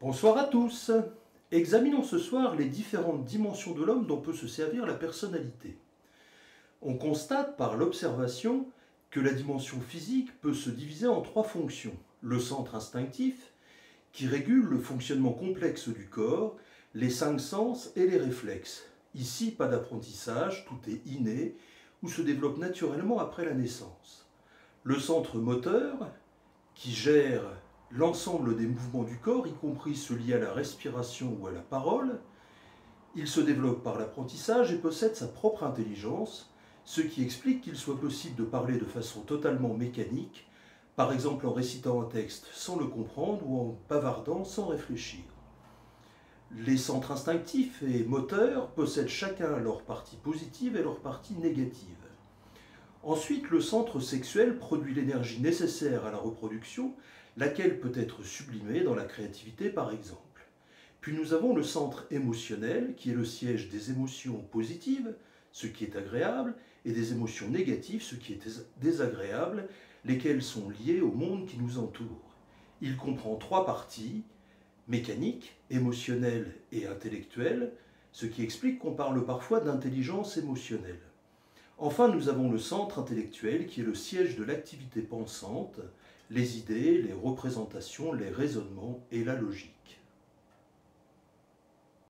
Bonsoir à tous. Examinons ce soir les différentes dimensions de l'homme dont peut se servir la personnalité. On constate par l'observation que la dimension physique peut se diviser en trois fonctions. Le centre instinctif, qui régule le fonctionnement complexe du corps, les cinq sens et les réflexes. Ici, pas d'apprentissage, tout est inné ou se développe naturellement après la naissance. Le centre moteur, qui gère l'ensemble des mouvements du corps, y compris ceux liés à la respiration ou à la parole. Il se développe par l'apprentissage et possède sa propre intelligence, ce qui explique qu'il soit possible de parler de façon totalement mécanique, par exemple en récitant un texte sans le comprendre ou en bavardant sans réfléchir. Les centres instinctifs et moteurs possèdent chacun leur partie positive et leur partie négative. Ensuite, le centre sexuel produit l'énergie nécessaire à la reproduction, laquelle peut être sublimée dans la créativité par exemple. Puis nous avons le centre émotionnel, qui est le siège des émotions positives, ce qui est agréable, et des émotions négatives, ce qui est désagréable, lesquelles sont liées au monde qui nous entoure. Il comprend trois parties, mécanique, émotionnelle et intellectuelle, ce qui explique qu'on parle parfois d'intelligence émotionnelle. Enfin, nous avons le centre intellectuel qui est le siège de l'activité pensante, les idées, les représentations, les raisonnements et la logique.